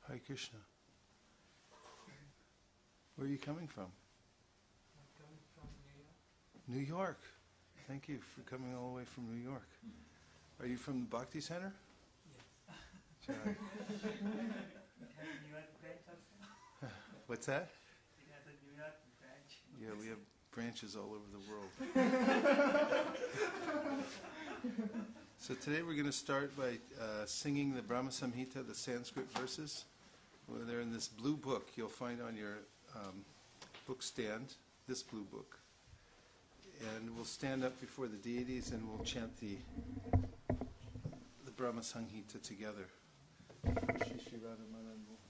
Hare Krishna. Where are you coming from? I'm coming from New York. New York. Thank you for coming all the way from New York. Are you from the Bhakti Center? Yes. Sorry. It has a New York branch also. What's that? It has a New York branch. Yeah, we have branches all over the world. So today we're going to start by singing the Brahma Samhita, the Sanskrit verses. Well, they're in this blue book you'll find on your book stand, this blue book. And we'll stand up before the deities and we'll chant the Brahma Samhita together. Shri Shri Radha Manan Mohan.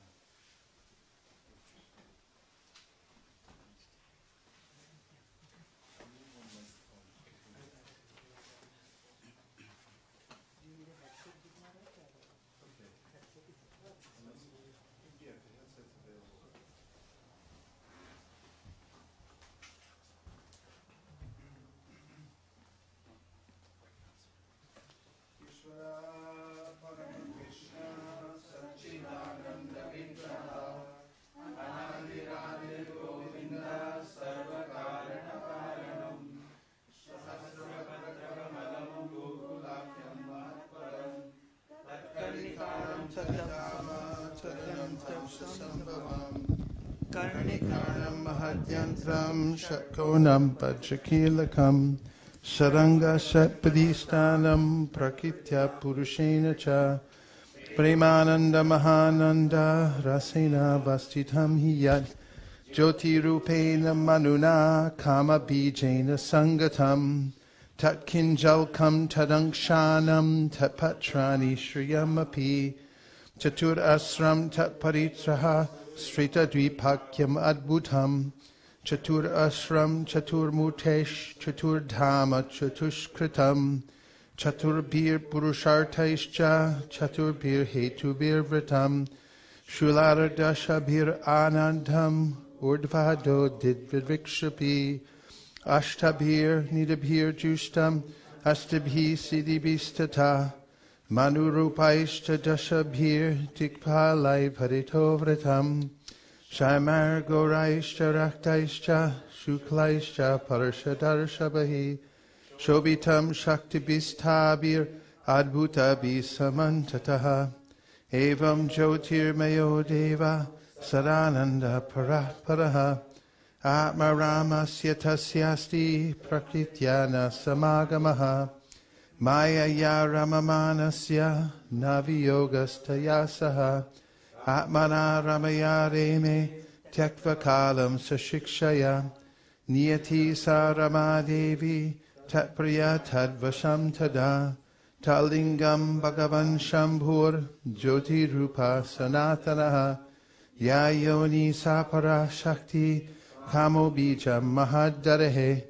Karnikarnam Mahadyantram Shakonam Vajrakilakam Saranga Satpadhistanam Prakritya Purushena Cha Premananda Mahananda Rasena Vastitam Hiyat Jyoti Rupena Manuna Kama Bijena Sangatam Tat Kinjalkam Tadangshanam Tat Patrani Shriyamapi Chatur Asram Tat Paritraha Srita Dvipakyam Adbhutam Chatur Ashram Chatur Mutesh Chatur Dhama Chatushkritam Chatur Bir Purushartaischa Chatur Bir Hetu Bir Vratam Shulara Dasha Bir Anandam Urdvado Didvidvikshapi Ashtabhir Nidabhir Justam Astabhi Siddhibhistata Manurupaishta Dashabhir Dikpalai Parito Vratam Shaimar Goraishta Raktaishta Shuklaishta Parashadarshabahi Shobitam Shaktibhistabhir Adbhutabhi Samantataha Evam Jyotirmayo Deva Sadananda Paraparaha Atmaramasya Tasyasti Prakrityana Samagamaha Maya ya ramamanasya naviyogasthaya saha atmana ramaya reme tyakva kalam sashikshaya niyati sa ramadevi tatpriya tadvasham tada talingam bhagavan shambhur jyoti rupa sanatanaha ya yoni sapara shakti kamo bijam mahadarehe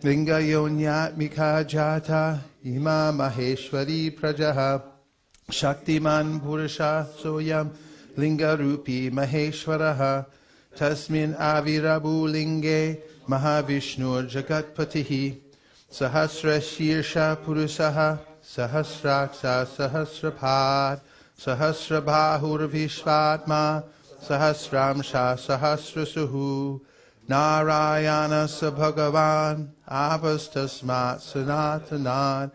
linga yonyatmika jata Ima Maheshwari Prajaha Shaktiman Purusha Soyam Linga Rupi Maheshwaraha Tasmin Avirabu Linge Mahavishnu Jagatpatihi Sahasra Shirsha Purusaha Sahasraksa Sahasrapad Sahasrabahur Vishvatma Sahasramsha Sahasrasuhu Narayana Sabhagavan Avastasmat Sanatanan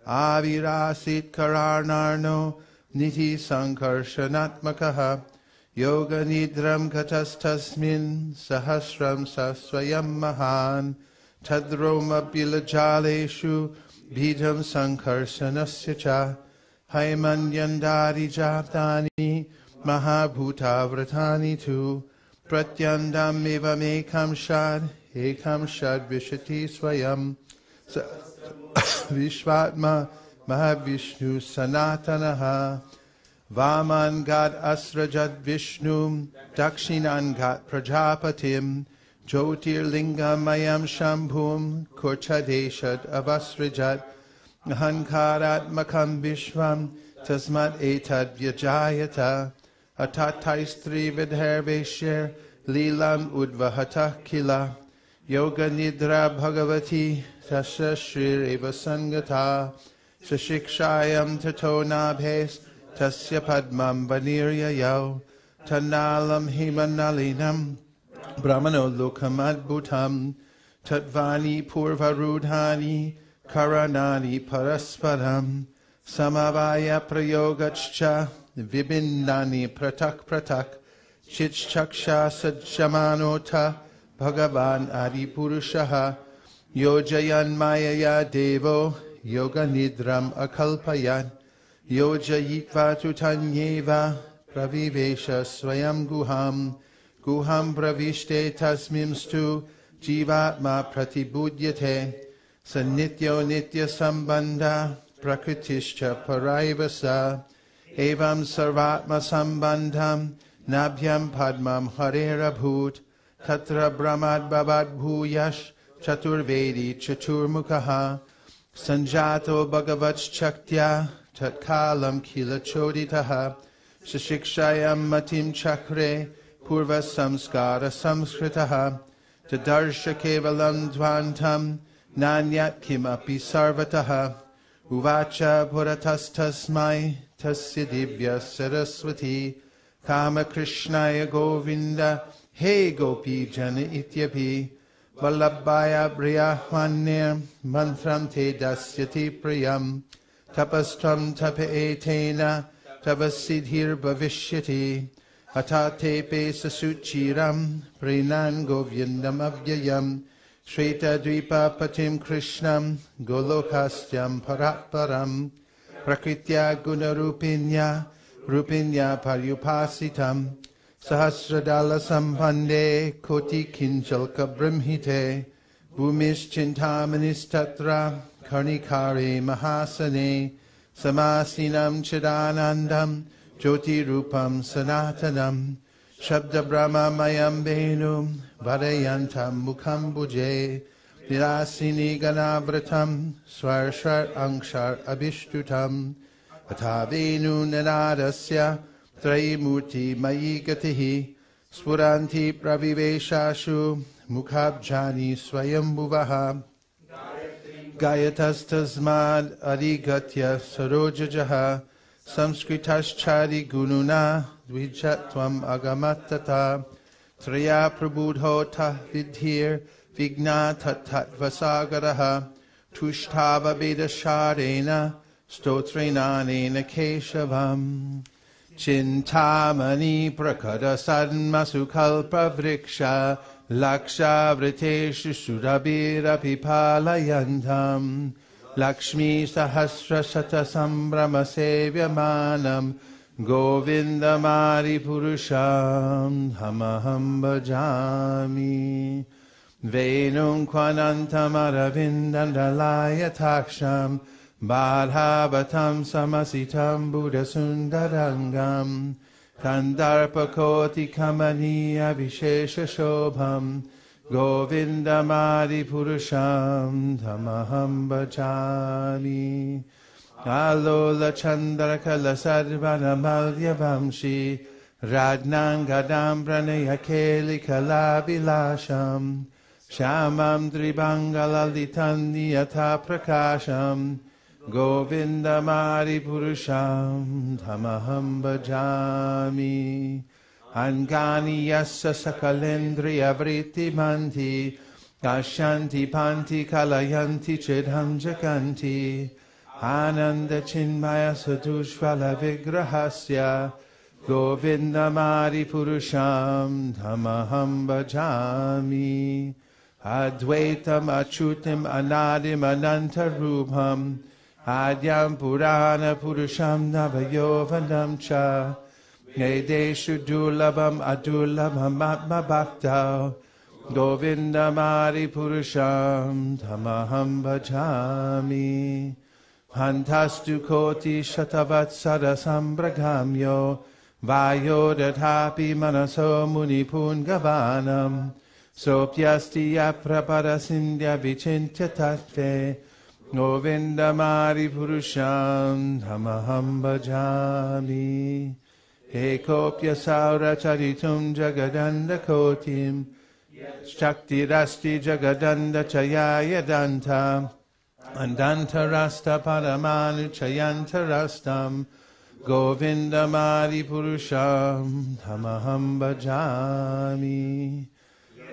Avirasit Kararnarno Niti Sankarshanatmakaha Yoga Nidram Katastasmin Sahasram Saswayam Mahan tadroma bilajaleshu bidam sankarsanasya cha haimanyandari jatani mahabhuta vratani tu pratyandam evamekam shad vishati swayam vishvatma mahavishnu sanatanaha Vaman gad asrajat Vishnum, Dakshinan gat Prajapatim, Jyotirlinga mayam Shambhum, Kurchadeshad avasrajat, Ahankarat makam Vishvam, Tasmat etad vyajayata, Atataistri vidherveshir, Lilam udvahata kila, Yoga nidra bhagavati, Tasya shrireva sangata, Shashikshayam tato nabhes, Tasya padmam vanirya yau, Tanalam himanalinam, Brahmano lokamadbhutam, Tatvani purvarudhani, Karanani parasparam, Samavaya prayogachcha, Vibindani pratak, Chichaksha sajjamanota, Bhagavan adipurushaha, Yojayan mayaya devo, Yoga nidram akalpayan, Yojayitva tutanyeva pravivesha swayam guham pravishte tasmimstu jivatma pratibudyate sanityo nitya sambandha prakritischa paraivasa evam sarvatma sambandham nabhyam padmam harerabhut tatra brahmad bhavat bhuyash chaturvedi chaturmukha sanjato bhagavat chaktya Tatkalam kila choditaha, shashikshayam matim chakre, purva samskara samskritaha, tadarsha kevalam dvantam, nanyat kimapi sarvataha, uvacha puratastasmai, tasya divya saraswati, kama krishnaya govinda, he gopi jana ityapi, vallabhaya briyahvanir, mantram te dasyati priyam, Tapastram tapaetena tavasidhir bhavishyati atate pe sasuchiram prinan govyandam avyayam Shrita dvipa patim krishnam golokastyam paratparam prakritya gunarupinya paryupasitam sahasradala sambande koti kinchalka brahmite bhumischintamanis tatra Karnikare Mahasane Samasinam Chidanandam Jyoti Rupam Sanatanam Shabda Brahma Mayam Venum Vadayantam Mukham Buje Virasini Ganavratam Swarshar Angshar Abhishtutam Atavenu Nanadasya Traimurti Mayi Gatihi Spuranti Praviveshashu Mukhabjani Swayambhuvaha Gayatastasmad adigatya sarojajaha samskritaschari gununa dvijatvam agamatata traya prabudhota vidhir vigna tatvasagaraha tushtava vedasharena stotrenanena keshavam chintamani prakada sadmasukalpa vriksha Laksha vriteshu surabhira pipalayantam Lakshmi sahasra sata sambrama sevyamanam Govindamari purusham hamaham bhajami Venum kvanantam aravindandalaya taksham Badhavatam samasitam buddhasundarangam Kandarpakoti kamaniya vishesha shobham Govindamadi purusham tamaham bhajami Alola chandrakala sarvana malya vamshi Radnangadam pranaya keli kalabilasham Shamam dribangala niyata prakasham Govindamari purusham tamaham bhajami Angani yassa sakalendriya vritti manti Kashanti panti kalayanti chidham jakanti Ananda chinmaya sadushvala vigrahasya Govindamari purusham tamaham bhajami Advaitam Achutim Anadim Anantarubham Adyam Purana Purusham Navayovanam Cha Nedeshu Dulabam Adulabam Atma Bhaktao Govindamari Purusham Tamaham Bhajami Hantastu Koti Shatavatsara Sambragamyo Vayo Dadhapi Manaso Munipun Gavanam Sopyasti Aprapada Sindhya Vichintya Tattve Govindamari Purusham Tamaham Bhajami Ekopya Saura Charitum Jagadanda Kotim Shakti Rasti Jagadanda Chayaya Danta Andanta Rasta Paramanu Chayanta Rastam Govindamari Purusham Tamaham Bhajami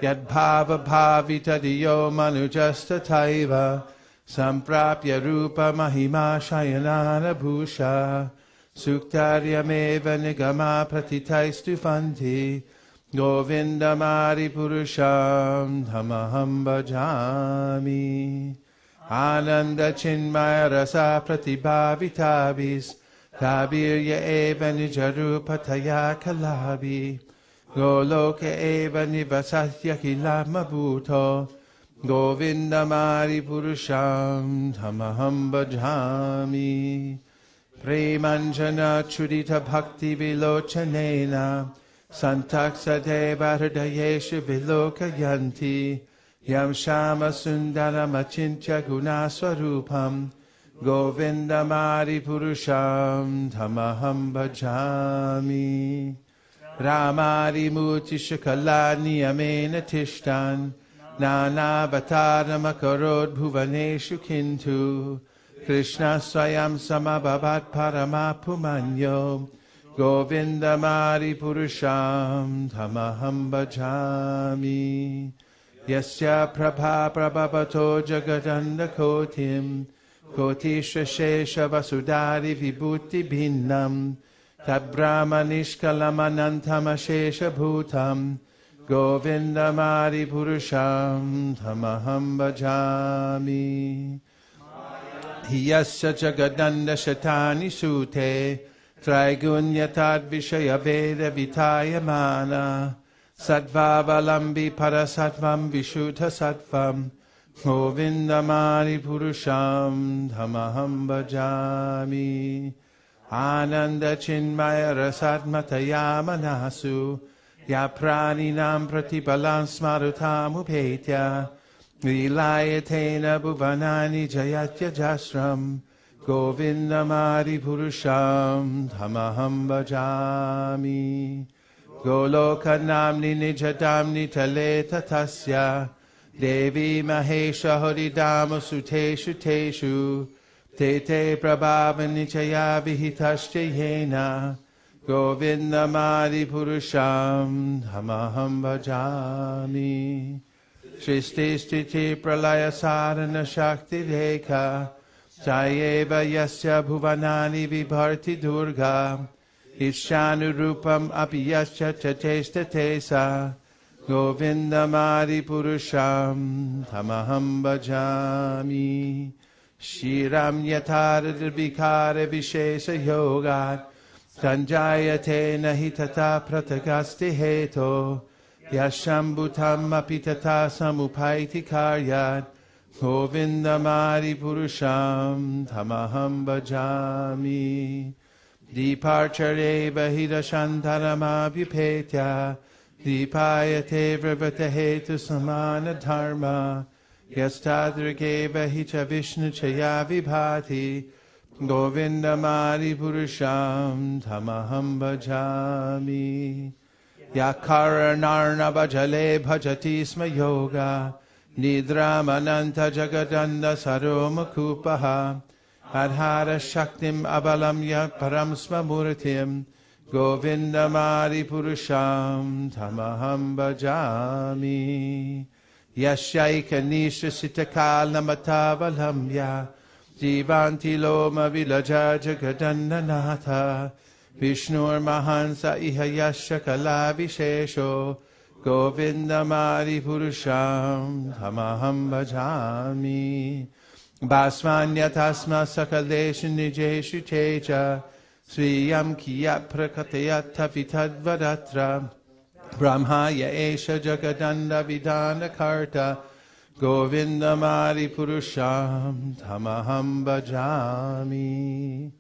Yadbhava Bhavita Diyo Manujasta Taiva Samprapya Rupa Mahima Shayanana Bhusha Suktaryameva Nigama Pratitaistu Fanti Govindamari Purusham Tamaham Bhajami Ananda Chinmaya Rasa Pratibhavitabis Kabirya Eva Nijarupa Taya Kalabi Goloka Eva Nivasatya Kilama Bhuto Govindamari Purusham Tamaham Bhajami Premanjana Chudita Bhakti Vilochanena Santaksate Vardayesha Viloka Yanti Yam Shama Sundara Machintya Gunaswarupam Govindamari Purusham Tamaham Bhajami Ramari Muti Shakalani Amena Tishtan Nana Vatara Makarod Bhuvaneshu Kintu Krishna Swayam Samabhavat Paramapumanyo Govindamari Purusham Tamaham Bhajami Yasya Prabha Prabhavato Jagadanda Kotim Kotisha Shesha Vasudari Vibhuti Bhinnam Tabrahma Nishkalamanantam Ashesha Bhutam Govindamari Purusham Tamaham Bhajami Yasya Jagadanda Shatani Sute Trigunyatad Vishaya Veda Vitayamana Sattvabalambi Parasattvam Vishuddha Sattvam Govindamari Purusham Tamaham Bhajami Ananda Chinmaya Rasatmataya Manasu Yapraninam Pratipalam Smarutam Upetya Vilayatena Bhuvanani Jayatya Jasram Govindamari Purusham Tamaham Bhajami Goloka Namni Nijadamni Taleta Tasya Devi Mahesha Haridama Suteshu Teshu Tete Prabhavani Chaya Vihitasya Yena Govindamari Purusham Tamaham Bhajami Shristi Stiti Pralaya Sarana Shakti Rekha Chayeva Yasya Bhuvanani Vibharti Durga Ishanurupam Apiyasya Chatesta Tesa Govindamari Purusham Tamaham Bhajami Shiram Yatara Vikara Vishesa Yoga Sanjayate Nahitata Pratagasti Heto Yashambhutam Apitata Samupaiti Karyat Govindamari Purusham Tamaham Bhajami Dipachare Bahira Shantarama Vipetya Dipayate Vrvata Hetu Samana Dharma Yastadrike Vahicha Vishnu Chaya Vibhati Govindamari Purusham Tamaham Bhajami Yakara Narnava Jale Bhajati Sma Yoga Nidramananta Jagadanda Saroma Kupaha Adhara Shaktim Abalam Param Smamurtim Govindamari Purusham Tamaham Bhajami Yashaika Nisha Sitakal Namatavalamya Jivanti Loma Vilaja Jagadanda Natha Vishnur Mahansa Ihayasha Kala Vishesho Govindamari Purusham Tamaham Bhajami. Basvanya Tasma Sakaleshu Nijeshu Teja Swiyam Kiyat Prakatayat Tavitadvadatra Brahmaya Esha Jagadanda Vidana Karta Govindamari Purusham Tamaham Bhajami.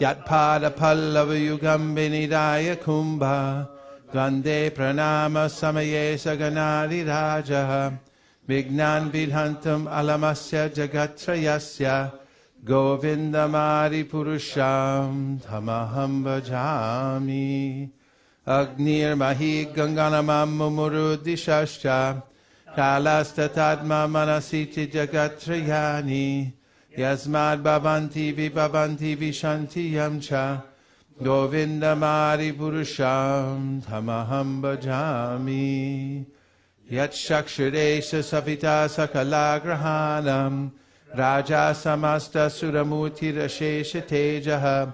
Yatpada Pallava Yugam Benidaya Kumbha Gande Pranama Samaye Saganari Raja Vignan Vidhantam Alamasya Jagatrayasya Govindamari Purusham Tamaham Bhajami. Agnir Mahi Ganganamam Mumurudishascha Kalastatadma Manasiti Jagatrayani Yasmad Bhavanti Vibhavanti Vishanti Yamcha Govindamari Purusham Tamaham Bhajami. Yat Shakshuresha Savita Sakalagrahanam Raja Samasta Suramuti Rashesha Tejaha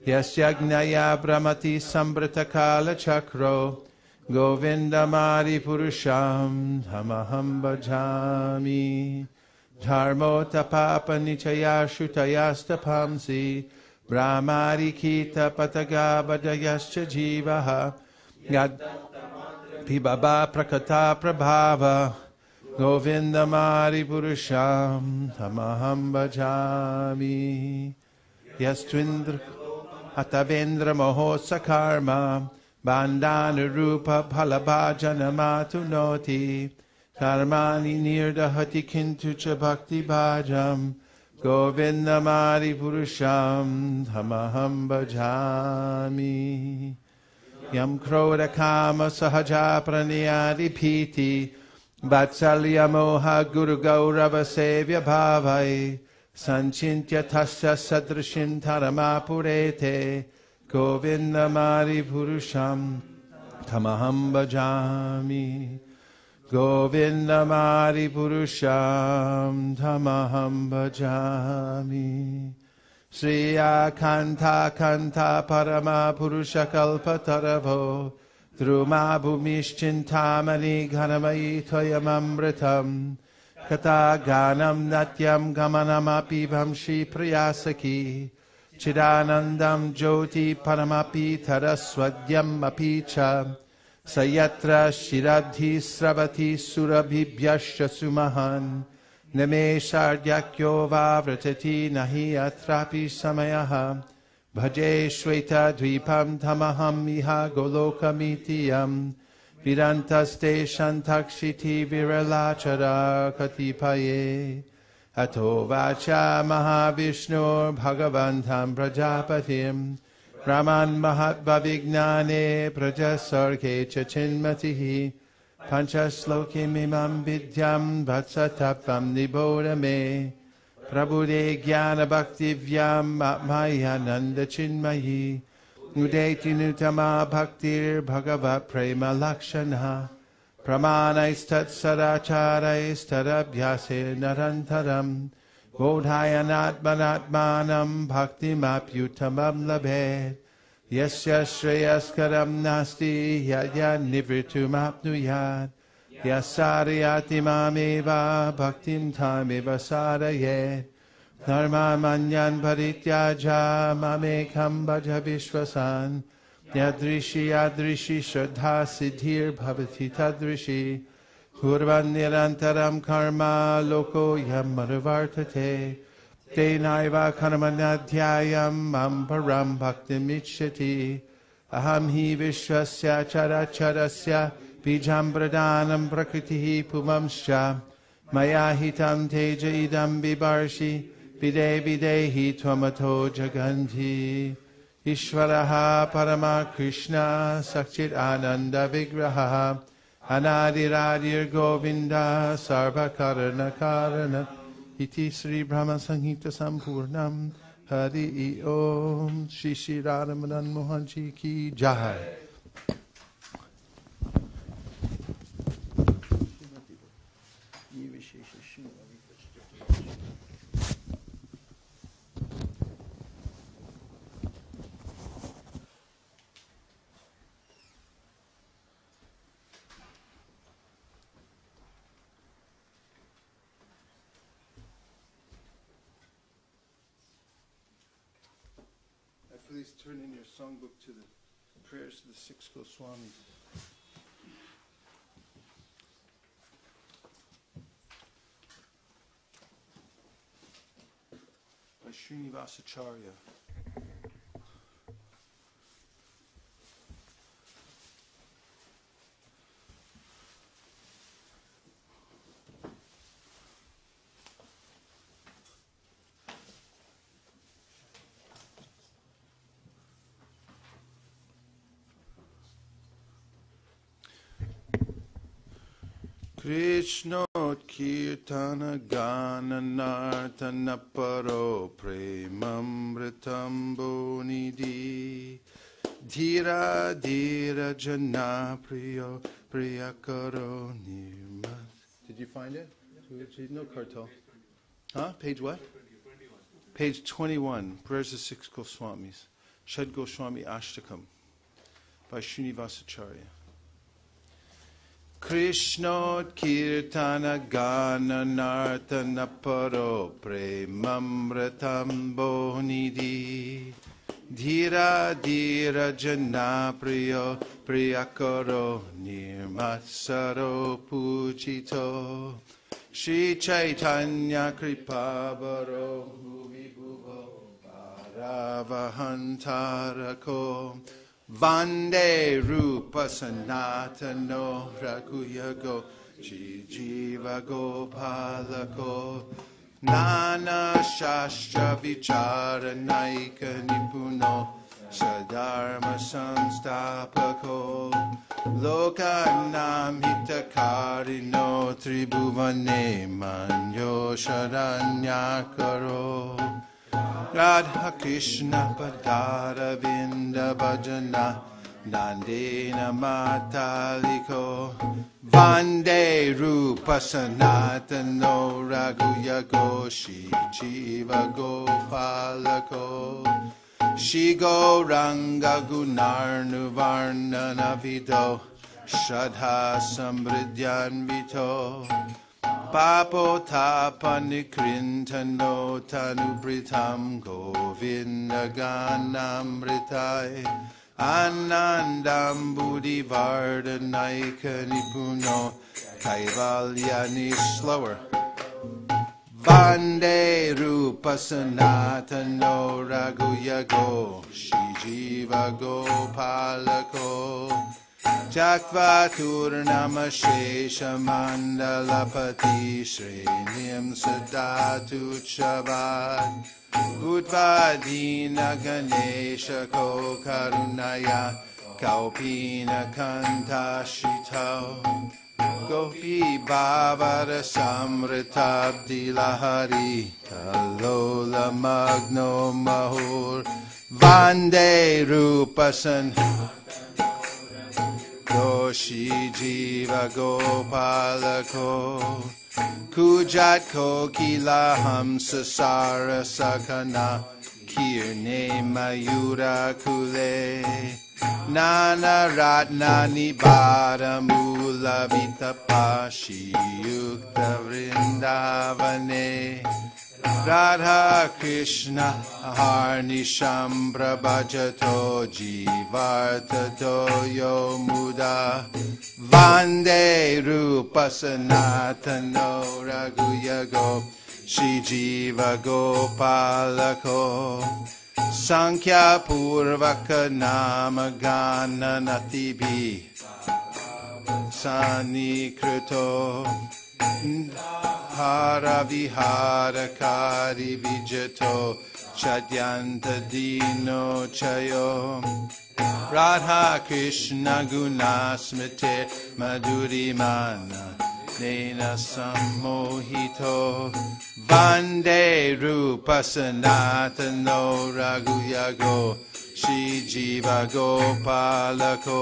Yasyagnaya Brahmati Sambrata Kala Chakro Govindamari Purusham Tamaham Bhajami. Dharmo Tapapa Nichaya Shutayasta Pamsi Brahmari Kita Pataga Badayascha Jivaha Yad Pibaba Prakata Prabhava Govindamari Purusham Tamaham Bhajami. Yastvindra Hatavendra Mahosa Karma Bandana Rupa Palabhajana Matunoti Karmani Nirdahati Kintucha Bhakti Bhajam Govindamari Purusham Tamaham Bhajami. Yam Krodha Kama Sahaja Praniyadi Piti Vatsalya Moha Guru Gaurava Sevya Bhavai Sanchintya Tasya Sadrashim Tarama Purete Govindamari Purusham Tamaham Bhajami. Govindamari Purusham Tamaham Bhajami. Sriya Kanta Kanta Parama Purusha Kalpataravo Druma Bhumishchintamani Ghanamayi Toyamamritam Kata Ganam Natyam Gamanamapi Vamshi Priyasaki Chidanandam Jyoti Paramapi Taraswadyam Apicha Sayatra Shiradhi Sravati Surabhibhyasya Sumahan Name Shardhyakyo Vavratati Nahi Atrapi Samayaha Bhaje Shweta Dvipam Tamaham Iha Goloka Mitiyam Vidantaste Shantakshiti Viralachara Katipaye Ato Vacha Mahavishnu Bhagavantam Prajapatim Brahman Mahatva Vignane Prajasarke Chachinmatihi Panchasloki Mimam Vidyam Vatsatapam Nibodame Prabhude Jnana Bhakti Vyam Atmayananda Chinmayi Udeti Nutama Bhaktir Bhagavat Prema Lakshana Pramanaistat Sadacharais Tadabhyase Narantaram Bodhayanatmanatmanam Bhaktimapyutamam Labhed Yasya Shreyaskaram Nasti Yaya Nivritumapnuyat Yasariyati Mameva Bhaktim Tameva Sarayet Dharma Manyan Parityaja Mamekam Bhaja Vishwasan Yadrishi Yadrishi Shraddha Siddhir Bhavati Tadrishi Purvan Nirantaram Karma Loko Yam Madhavartate Te Naiva Karmanadhyayam Amparam Bhaktim Ichchati Aham Hi Vishwasya Characharasya Bijam Pradanam Prakritihi Pumamscha Maya Hitam Teja Idam Bibarshi Vide Videhi Twamato Jaganti Ishvaraha Parama Krishna Sakchit Ananda Vigraha Anadiradir Govinda Sarva Karana Karana Iti Sri Brahma Sanghita Sampurnam Hari Om Shri Shri Radhamadan Mohanji Ki Jai. Please turn in your songbook to the prayers to the six Goswamis. By Srinivasacharya. Krishna kirtana gana nartana paro premamritambo nidhi dhira dhira jana priyo priyakaro nirmat. Did you find it? No, Kartal. Huh? Page what? Page 21. Prayers of six Goswamis. Shad Goswami Ashtakam by Srinivasacharya. Krishna kirtana gana nartana paro premamritambo nidhi dhira dhira jana priyo priyakaro nirmatsaro pujito Shri Chaitanya kripabaro bhuvi bhuvo paravahantarako Vande Rupa Sanatano Rakuyago Jiva Gopalako Nana Shastra Vichara Naika Nipuno Sadharma Samstapako Lokanam Hitakarino Tribhuvane Manyo Sharanyakaro Radha Krishna Padara Vinda Bhajana Nandena Mataliko Vande Rupa Sanatano Raghuyago Shri Jiva Gopalako Shri Gauranga Gunarnuvarna Navido Shradha Samridhyanvito Papo tapanikrinthano tanubritam govindaganamritai Anandam buddhivardhanaika nipuno kaivalyani slower Vande Rupa Sanatano Raghuyago Shijiva Gopalako Jakva Turnama Shesha Mandalapati Srenim Sadatu Chavat Utvadina Ganesha Ko Karunaya Kaupina Kantashitao Gopi Bhavara Samritabdi Lahari Kalola Magno Mahur Vande Rupasan Doshi Jiva Gopalako Kujat Kokila Hamsa Sara Sakana Kirne Mayura Kule Nana Ratnani Bada Mula Vitapashi Yukta Vrindavane Radha Krishna Harnisham Prabhajato Jivarta Toyo Muda Vande Rupa Sanatano Raghuyago Shri Jiva Gopalako Sankhya Purvaka Nama Gana Natibi Sanikruto Hara Vihara Kari Vijato Chadyanta Dino Chayo Radha Krishna Gunasmite Madhuri Mana Nena Sammohito Vande Rupa Sanatano Raghuyago Shri Jiva Gopalako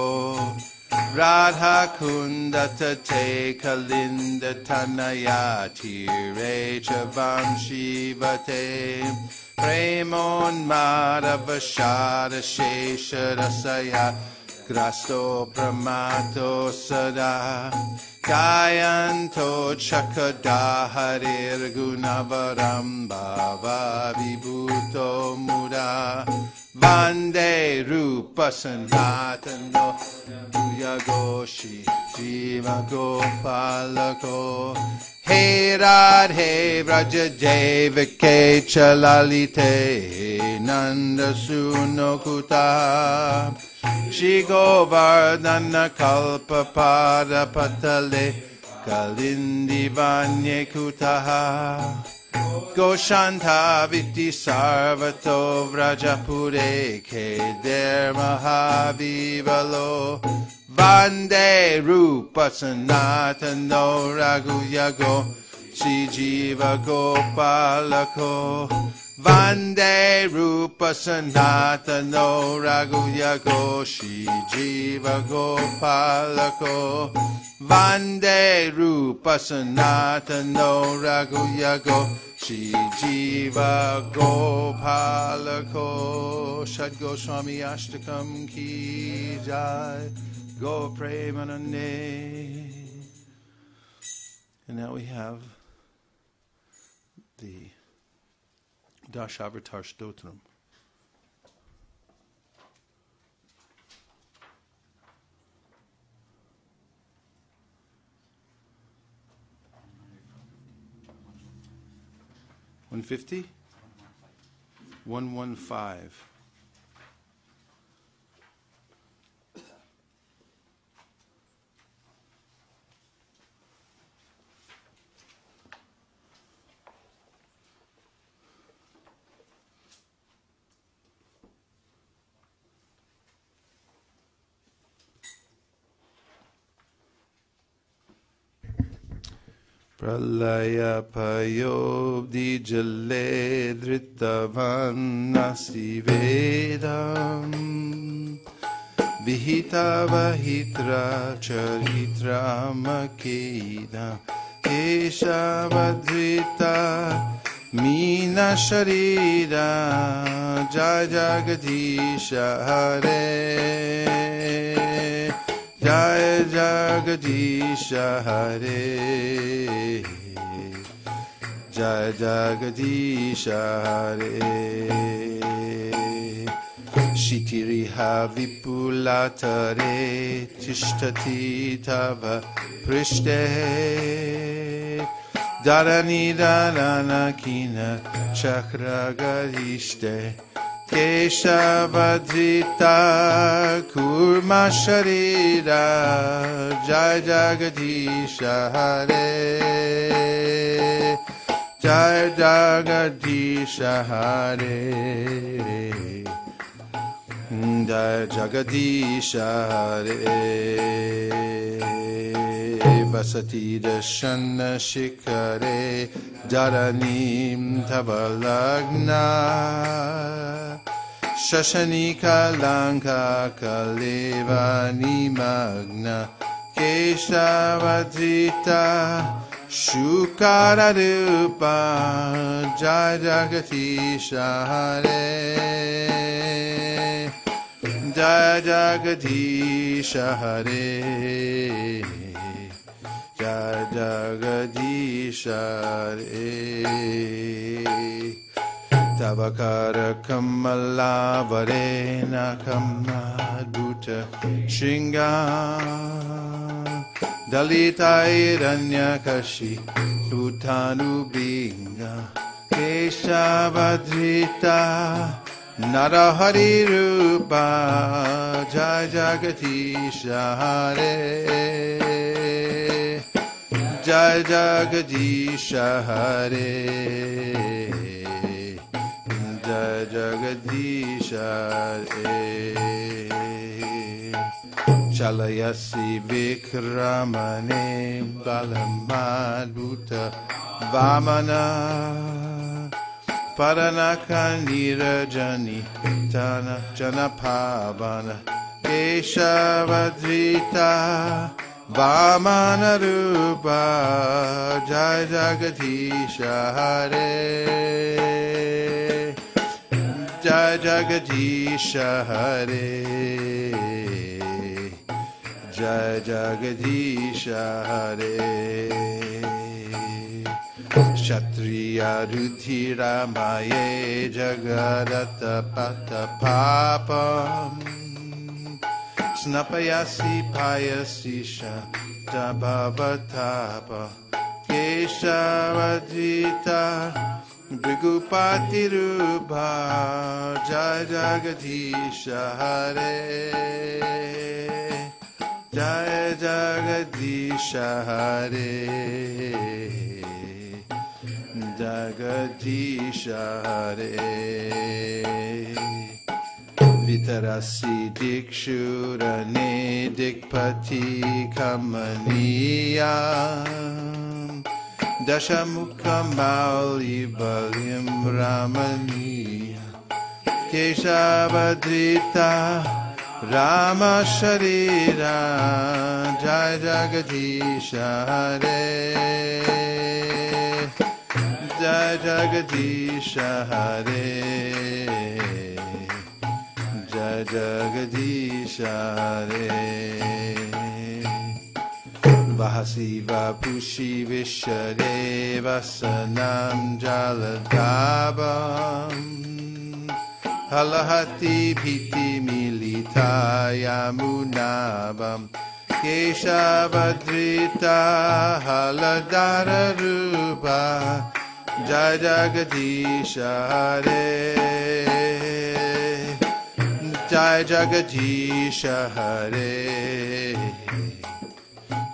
Radha Kundata Te Kalinda Tanaya Tire Chavam Shivate Premon Madhavashada Shesha Rasaya Grasto Pramato Sada Kayanto Chakada Harir Gunavaram Bhava Vibhuto Muda Vande Rupa Sanatano Yagoshi Jiva Gopalako He Radhe Vraja Devake Chalalite Nanda Sunokuta Shri Govardhana Kalpa Pada Patale Kalindi Vanye Kutaha Goshanta Viti Sarvato Vrajapure Keder Mahavivalo Vande Rupa Sanatano Raghuyago Shri Jiva Gopalako Vande Rupa Sanatano Raghuyago Shri Jiva Gopalako Vande Rupa Sanatano Raghuyago Shri Jiva Gopalako Shad Goswami Ashtakam Ki Jai Go Premanande. And now we have the Dasavatar Stotram. $150? 115. Pralaya payobdi jale dritavan nasi vedam Vihita vahitra charitra makeda Kesha vadrita mina sharira Jai Jagadisha Hare Jai Jagadisha Hare Jai Jagadisha Hare Shitiriha Vipulatare Tishtati Tava Prishte Dharani Dharana Kina Chakra Garishte Keshavadrita Kurma Sharira Jai Jagadisha Hare Jai Jagadisha Hare Jai Jagadisha Hare Vasati Dashana Shikare Dharanim Tavalagna Shashanika Lanka Kaleva Nimagna Keshavadrita Shukara Rupa Jai Jagadisha Hare Jai Jagadisha Hare Jai Jagadisha Hare Tavakara Kamala Varena Kamadhuta Shringa Dalita Iranya Kashi Utanu Binga Keshavadrita Narahari Rupa Jai Jagadisha Hare Jai Jagadisha Hare Jai Jagadisha Hare Chalayasi Vikramane Balamadhuta Vamana Paranakandira Tana Janapavana Keshavadrita Vamana Rupa Jai Jagadisha Hare Jai Jagadisha Hare Jai Jagadisha Hare. Kshatriya Rudhira Maye Jagadata Pata Papam Snapayasi Payasi Shanta Bhavatapa Keshavadrita Brigupati Rupa Jai Jagadisha Hare Jai Jagadisha Hare Jagadisha Hare Vitarasi Dikshurane Dikpati Kamaniya Dashamukamauli Balim Ramaniya Keshavadrita Rama Sharira Jai Jagadisha Hare Jai Jagadisha Hare Jai Jagadisha Hare Vahasiva Pushi Vishare Vasanam Jaladabam Halahati Bhiti Milita Yamunabam Keshavadrita Haladara Rupa Jai Jagadisha Hare Jai Jagadisha Hare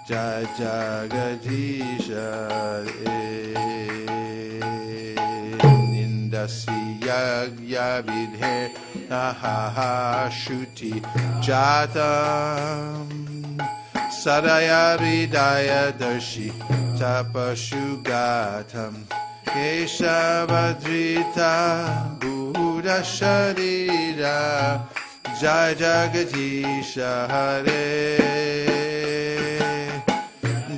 Jai Jagadisha Hare Nindasi Yagya Vidhe Nahaha Shuti Jatam Sadaya Ridaya Darshi Tapashugatam Keshavadrita Buddha Sharira Jai Jagadisha Hare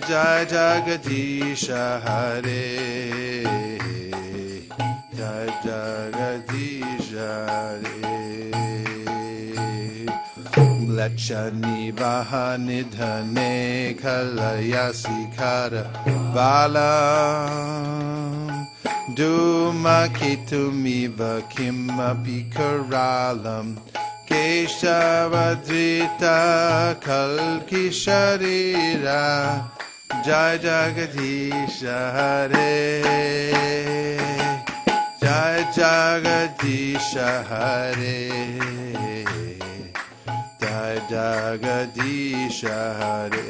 Jai Jagadisha Hare Jai Jagadisha Hare Lechani Vahanidhane Kalayasikara Valam Dumakitumiva Kimapi Karalam Keshavadrita Kalki Sharira Jai Jagadisha Hare Jai Jagadisha Hare Jai Jagadisha Hare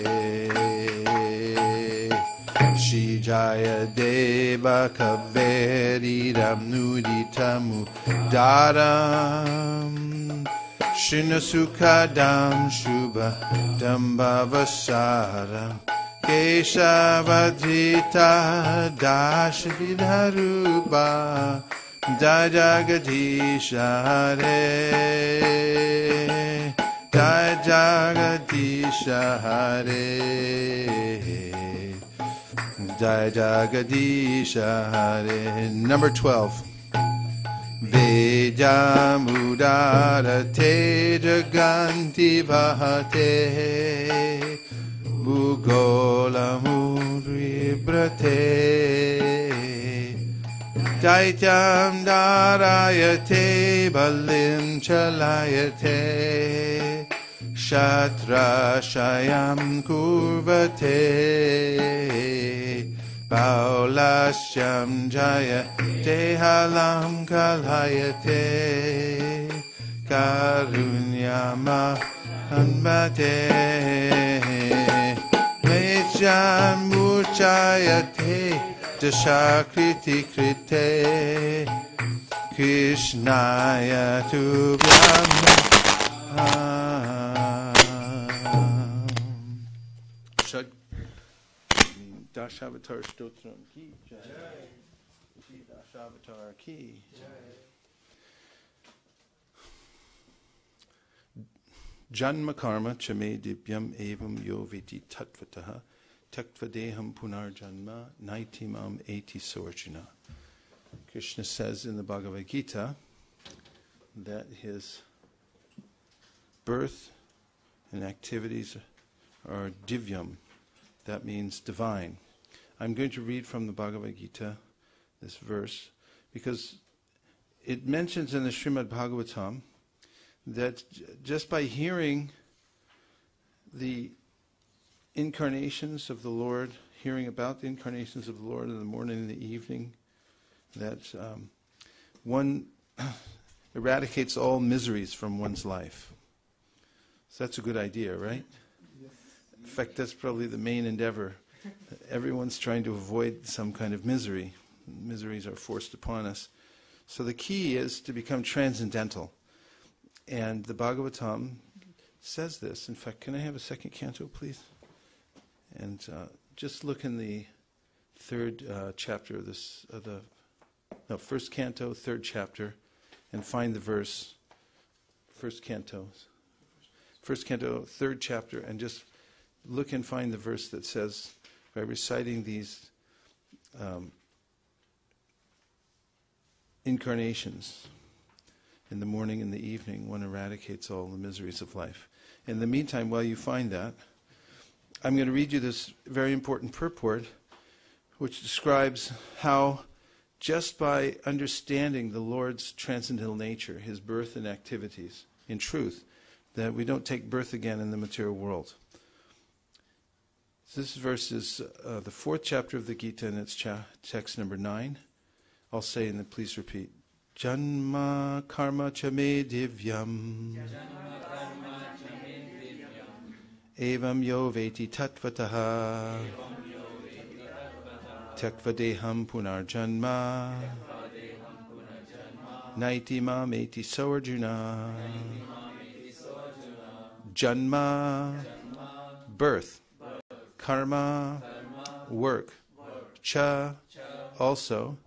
Shri Jaya Deva Kaveri Ramnuditamu Daram Shinasukadam Shubha Dambavasaram Keshavadrita Dashavidharuba Jai Jagadisha Hare Jai Jagadisha Hare Jai Jagadisha Hare. Number 12. Vedamudara te jaganti vahate Bugola mudribrate Daityam darayate balim chalayate Shatrashayam kurvate Baulasyam jaya tehalam kalayate Karunyama hanmate Mechan murchayate Dashakriti krite Krishnaya tubhyam Dasavatar Stotram Ki Jai. Dasavatar Ki Jai. Janma karma chame dipyam evam yoviti tatvataha taktvadeham punar janma naitimam eti sorjuna. Krishna says in the Bhagavad Gita that his birth and activities or divyam. That means divine. I'm going to read from the Bhagavad Gita, this verse, because it mentions in the Srimad Bhagavatam that just by hearing the incarnations of the Lord, hearing about the incarnations of the Lord in the morning and the evening, that one eradicates all miseries from one's life. So that's a good idea, right? Yes. In fact, that's probably the main endeavor. Everyone's trying to avoid some kind of misery. Miseries are forced upon us. So the key is to become transcendental. And the Bhagavatam says this. In fact, can I have a second canto, please? And just look in the third chapter of this, first canto, third chapter, and find the verse. First canto, third chapter, and just look and find the verse that says, by reciting these incarnations in the morning and the evening, one eradicates all the miseries of life. In the meantime, while you find that, I'm going to read you this very important purport, which describes how just by understanding the Lord's transcendental nature, His birth and activities, in truth, that we don't take birth again in the material world. This verse is the fourth chapter of the Gita, and it's text number 9. I'll say and then please repeat. Janma karma cha me divyam. Evam yo veti tatvataha. Tekva deham punar janma. Naiti mam eti soarjuna. Janma, birth. Karma, work. Cha, also.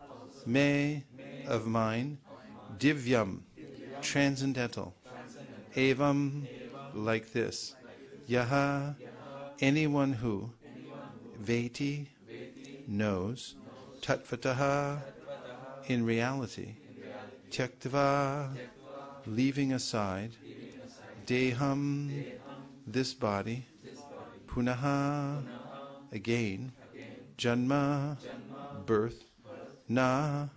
Me, of mine. Divyam, transcendental. Evam, like this. Yaha, anyone who. Veti, knows. Tatvataha, in reality. Tyaktva, leaving aside. Deham, this body. Punaha, again. Janma, birth. Na,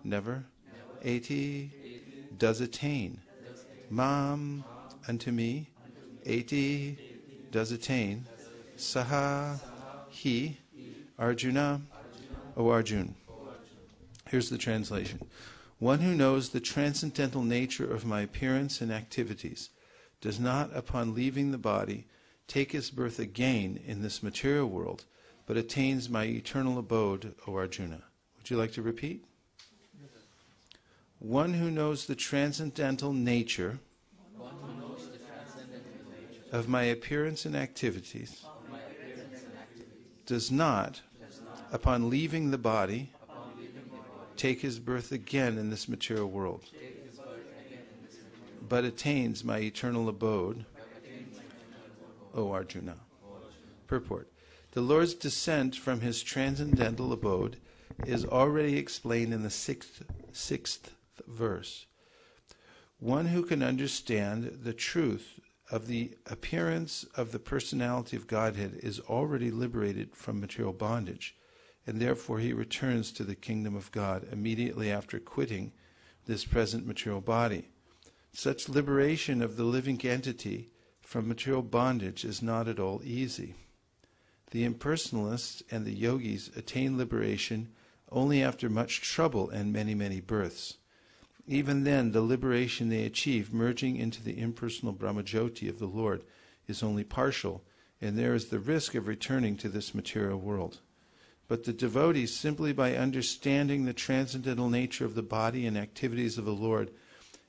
never. Eti, does attain. Mam, unto me. Eti, does attain. Saha, he. Arjuna, O Arjun. Here's the translation. One who knows the transcendental nature of my appearance and activities does not, upon leaving the body, take his birth again in this material world, but attains my eternal abode, O Arjuna. Would you like to repeat? One who knows the transcendental nature of my appearance and activities does not, upon leaving the body, take his birth again in this material world, but attains my eternal abode, O Arjuna. Purport. The Lord's descent from his transcendental abode is already explained in the sixth verse. One who can understand the truth of the appearance of the personality of Godhead is already liberated from material bondage, and therefore he returns to the kingdom of God immediately after quitting this present material body. Such liberation of the living entity from material bondage is not at all easy. The impersonalists and the yogis attain liberation only after much trouble and many, many births. Even then, the liberation they achieve, merging into the impersonal Brahmajyoti of the Lord, is only partial, and there is the risk of returning to this material world. But the devotee, simply by understanding the transcendental nature of the body and activities of the Lord,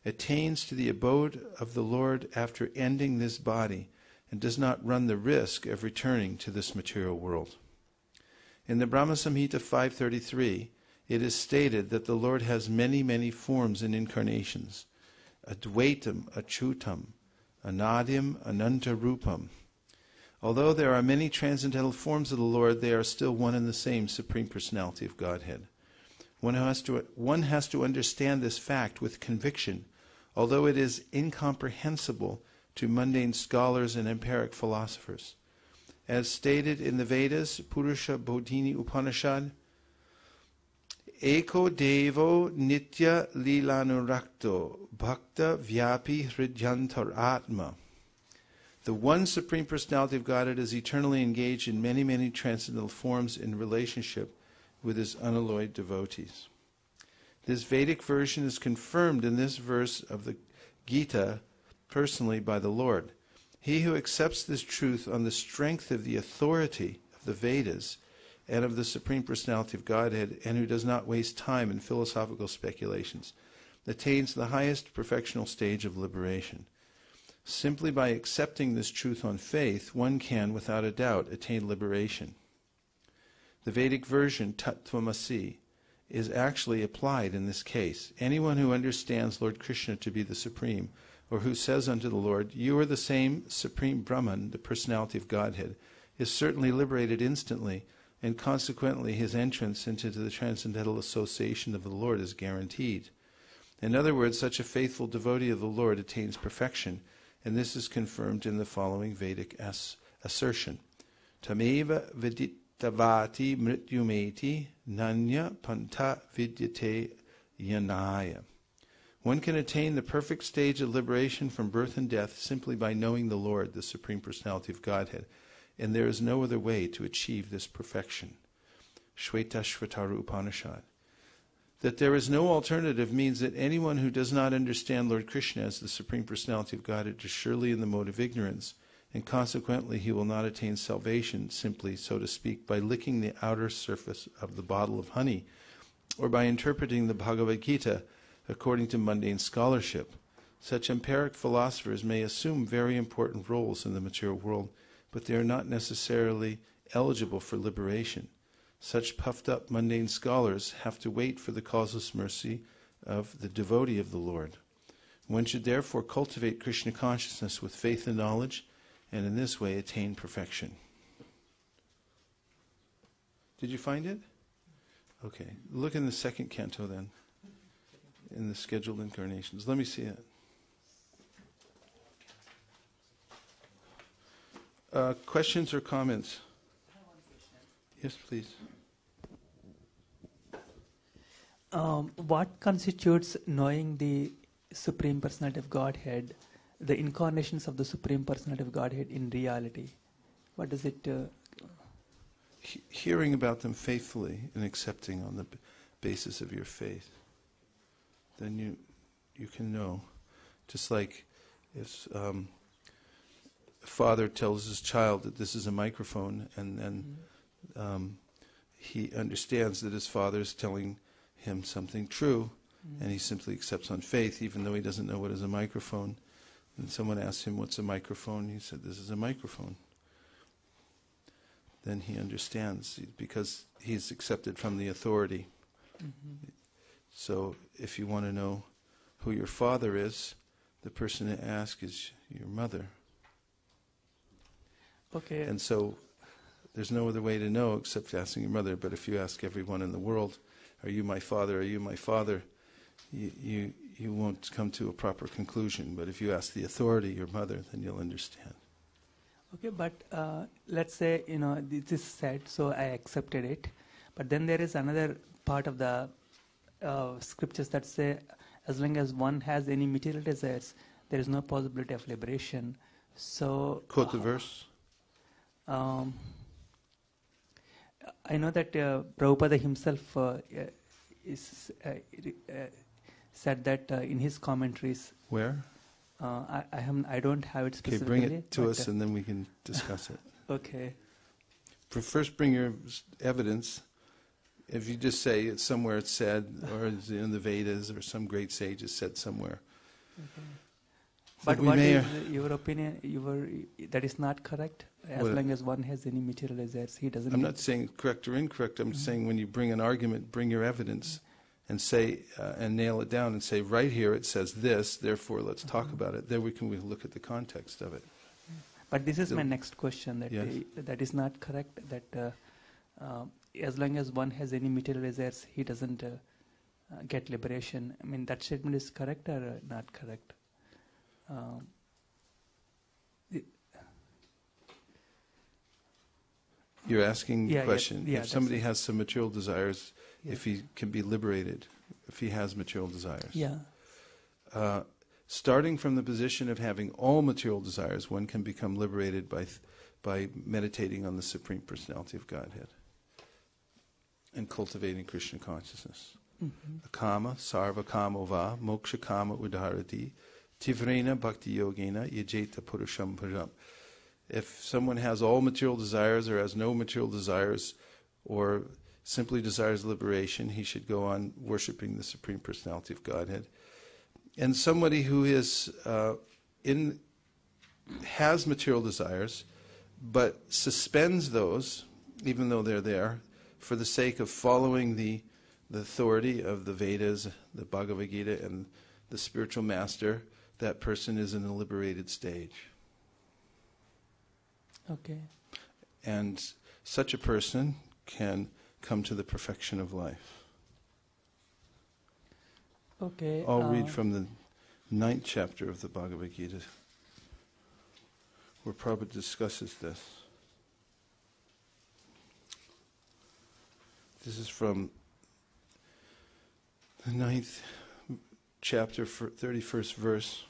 attains to the abode of the Lord after ending this body, and does not run the risk of returning to this material world. In the Brahma Samhita 533, it is stated that the Lord has many, many forms and incarnations. Advaitam, Achutam, Anadim, Anantarupam. Although there are many transcendental forms of the Lord, they are still one and the same Supreme Personality of Godhead. One has to understand this fact with conviction, although it is incomprehensible to mundane scholars and empiric philosophers. As stated in the Vedas, Purusha Bodhini Upanishad, Eko Devo Nitya Lilanurakto Bhakta Vyapi Hridyantar Atma. The one Supreme Personality of Godhead is eternally engaged in many, many transcendental forms in relationship with his unalloyed devotees. This Vedic version is confirmed in this verse of the Gita personally by the Lord. He who accepts this truth on the strength of the authority of the Vedas and of the Supreme Personality of Godhead, and who does not waste time in philosophical speculations, attains the highest perfectional stage of liberation. Simply by accepting this truth on faith, one can, without a doubt, attain liberation. The Vedic version, Tat Tvamasi, is actually applied in this case. Anyone who understands Lord Krishna to be the Supreme, or who says unto the Lord, "You are the same Supreme Brahman, the Personality of Godhead," is certainly liberated instantly, and consequently his entrance into the transcendental association of the Lord is guaranteed. In other words, such a faithful devotee of the Lord attains perfection, and this is confirmed in the following Vedic assertion. Tameva vidittavati mrityumeti nanya panta vidyate yanaya. One can attain the perfect stage of liberation from birth and death simply by knowing the Lord, the Supreme Personality of Godhead, and there is no other way to achieve this perfection. Shvetashvatara Upanishad. That there is no alternative means that anyone who does not understand Lord Krishna as the Supreme Personality of Godhead is surely in the mode of ignorance, and consequently he will not attain salvation simply, so to speak, by licking the outer surface of the bottle of honey, or by interpreting the Bhagavad Gita according to mundane scholarship. Such empiric philosophers may assume very important roles in the material world, but they are not necessarily eligible for liberation. Such puffed-up mundane scholars have to wait for the causeless mercy of the devotee of the Lord. One should therefore cultivate Krishna consciousness with faith and knowledge, and in this way attain perfection. Did you find it? Okay. Look in the second canto then, in the scheduled incarnations. Let me see it. Questions or comments? Yes, please. What constitutes knowing the Supreme Personality of Godhead, the incarnations of the Supreme Personality of Godhead in reality? What does it... Hearing about them faithfully and accepting on the basis of your faith. Then you can know. Just like if a father tells his child that this is a microphone, and then he understands that his father is telling him something true, and he simply accepts on faith, even though he doesn't know what is a microphone. And someone asks him, "What's a microphone?" He said, "This is a microphone." Then he understands, because he's accepted from the authority. So if you want to know who your father is, the person to ask is your mother. Okay. And so there's no other way to know except asking your mother. But if you ask everyone in the world, "Are you my father? Are you my father?" you won't come to a proper conclusion. But if you ask the authority, your mother, then you'll understand. Okay, but let's say, this is said, so I accepted it. But then there is another part of the scriptures that say, as long as one has any material desires, there is no possibility of liberation. So... Quote the verse. I know that Prabhupada himself said that in his commentaries. Where? I don't have it Okay, specifically. bring it to us and then we can discuss it. Okay. First bring your evidence. If you just say it's somewhere it's said, or it's in the Vedas, or some great sage has said somewhere. Okay. But what is your opinion? That is not correct? As long as one has any material desires, he doesn't... I'm not saying correct or incorrect. I'm saying when you bring an argument, bring your evidence and say, and nail it down and say, right here it says this, therefore let's talk about it. There we look at the context of it. But this is my next question, that Yes. that is not correct, that as long as one has any material desires, he doesn't get liberation. I mean, that statement is correct or not correct? You're asking the Yeah, question, yeah, if somebody that's it. has some material desires, Yeah. if he can be liberated, if he has material desires. Yeah. Starting from the position of having all material desires, one can become liberated by meditating on the Supreme Personality of Godhead and cultivating Krishna consciousness. Kama, sarva kama va, moksha kama udharati, tivrena bhakti yogena, yajeta purusham param. If someone has all material desires or has no material desires or simply desires liberation, he should go on worshipping the Supreme Personality of Godhead. And somebody who is has material desires, but suspends those, even though they're there, for the sake of following the authority of the Vedas, the Bhagavad Gita, and the spiritual master, that person is in a liberated stage. Okay. And such a person can come to the perfection of life. Okay. I'll read from the 9th chapter of the Bhagavad Gita, where Prabhupada discusses this. This is from the 9th chapter, 31st verse.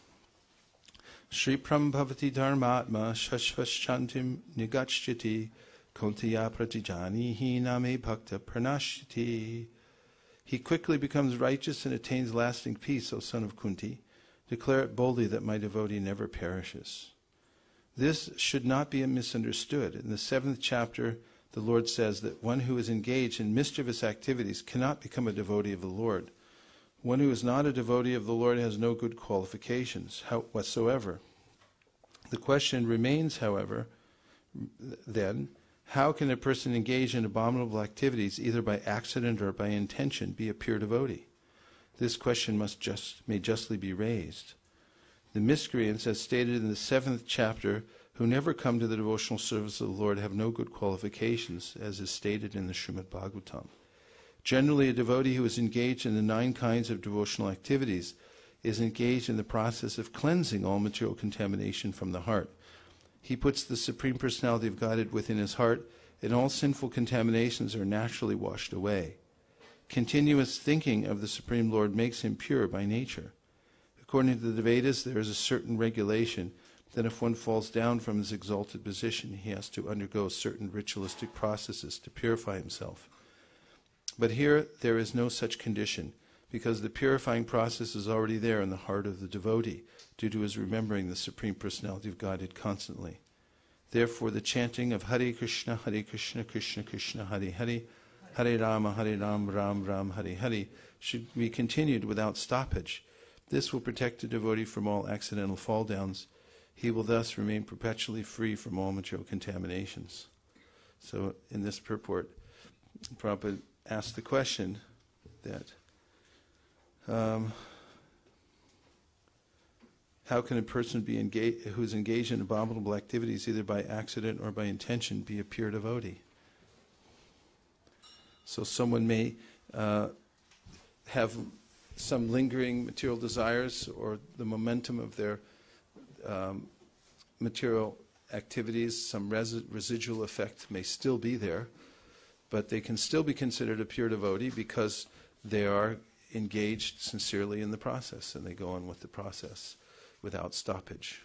Shri Prambhavati Dharmatma Shashvashantim Nigachyati Kontaya Pratijanihi Name Bhakta Pranashyati. He quickly becomes righteous and attains lasting peace, O son of Kunti. Declare it boldly that my devotee never perishes. This should not be misunderstood. In the 7th chapter, the Lord says that one who is engaged in mischievous activities cannot become a devotee of the Lord. One who is not a devotee of the Lord has no good qualifications whatsoever. The question remains, however, then, how can a person engage in abominable activities either by accident or by intention be a pure devotee? This question may justly be raised. The miscreants, as stated in the 7th chapter, who never come to the devotional service of the Lord have no good qualifications, as is stated in the Srimad Bhagavatam. Generally, a devotee who is engaged in the 9 kinds of devotional activities is engaged in the process of cleansing all material contamination from the heart. He puts the Supreme Personality of Godhead within his heart, and all sinful contaminations are naturally washed away. Continuous thinking of the Supreme Lord makes him pure by nature. According to the Vedas, there is a certain regulation that if one falls down from his exalted position, he has to undergo certain ritualistic processes to purify himself. But here, there is no such condition, because the purifying process is already there in the heart of the devotee, due to his remembering the Supreme Personality of Godhead constantly. Therefore, the chanting of Hare Krishna, Krishna Krishna, Hare Hare, Hare Rama, Ram Ram, Hare Hare, should be continued without stoppage. This will protect the devotee from all accidental fall downs. He will thus remain perpetually free from all material contaminations. So, in this purport, Prabhupada asked the question that how can a person be who's engaged in abominable activities either by accident or by intention be a pure devotee? So someone may have some lingering material desires, or the momentum of their material activities, some residual effect may still be there, but they can still be considered a pure devotee because they are engaged sincerely in the process, and they go on with the process without stoppage.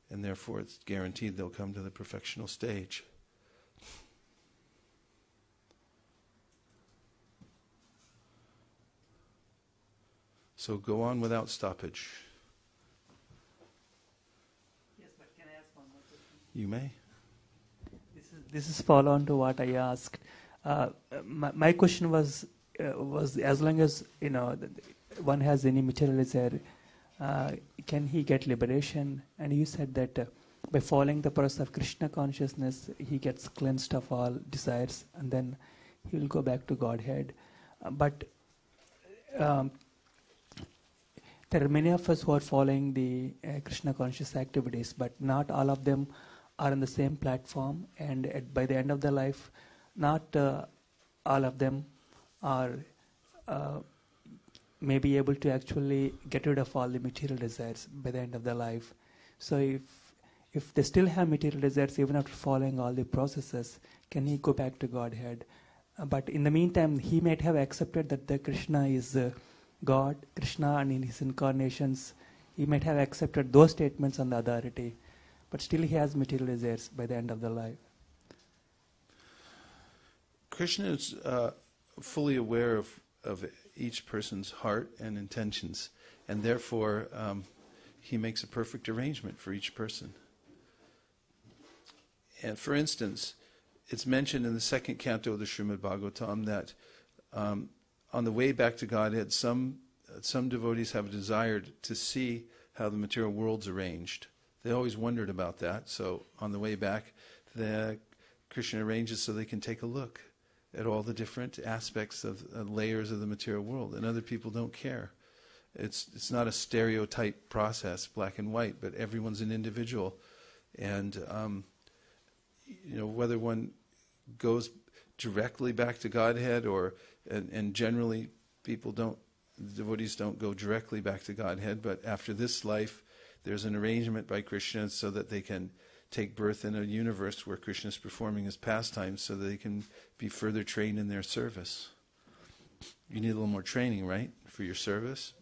And therefore it's guaranteed they'll come to the perfectional stage. So go on without stoppage. Yes, but can I ask one more question? You may. This is follow on to what I asked. My question was as long as one has any material desire, can he get liberation? And you said that by following the process of Krishna consciousness, he gets cleansed of all desires, and then he will go back to Godhead. But there are many of us who are following the Krishna conscious activities, but not all of them are on the same platform, and by the end of their life, not all of them are may be able to actually get rid of all the material desires by the end of their life. So if they still have material desires even after following all the processes, can he go back to Godhead? But in the meantime, he might have accepted that the Krishna is God, Krishna, and in his incarnations, he might have accepted those statements on the authority, but still he has material desires by the end of the life. Krishna is fully aware of each person's heart and intentions, and therefore he makes a perfect arrangement for each person. And for instance, it's mentioned in the second canto of the Srimad Bhagavatam that on the way back to Godhead, some devotees have desired to see how the material world's arranged. They always wondered about that. So on the way back, Krishna arranges so they can take a look at all the different aspects of layers of the material world. And other people don't care. It's not a stereotype process, black and white, but everyone's an individual. And whether one goes directly back to Godhead and generally devotees don't go directly back to Godhead, but after this life there's an arrangement by Krishna so that they can take birth in a universe where Krishna is performing his pastimes so that they can be further trained in their service. You need a little more training, right, for your service?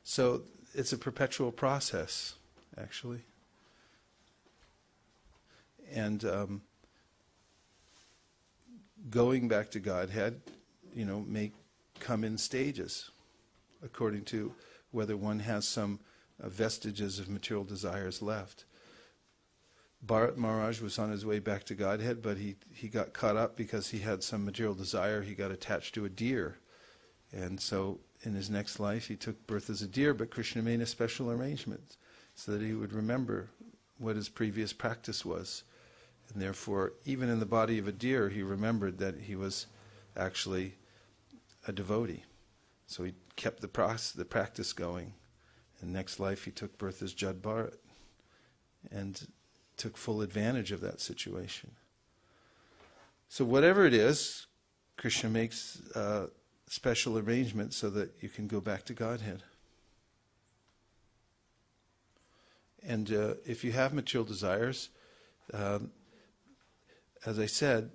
So it's a perpetual process, actually. And going back to Godhead, may come in stages, according to whether one has some vestiges of material desires left. Bharat Maharaj was on his way back to Godhead, but he got caught up because he had some material desire. He got attached to a deer. And so in his next life he took birth as a deer, but Krishna made a special arrangement so that he would remember what his previous practice was. And therefore, even in the body of a deer, he remembered that he was actually a devotee. So he kept the practice going. In next life he took birth as Jad Bharat and took full advantage of that situation. So whatever it is, Krishna makes special arrangements so that you can go back to Godhead. And if you have material desires, as I said,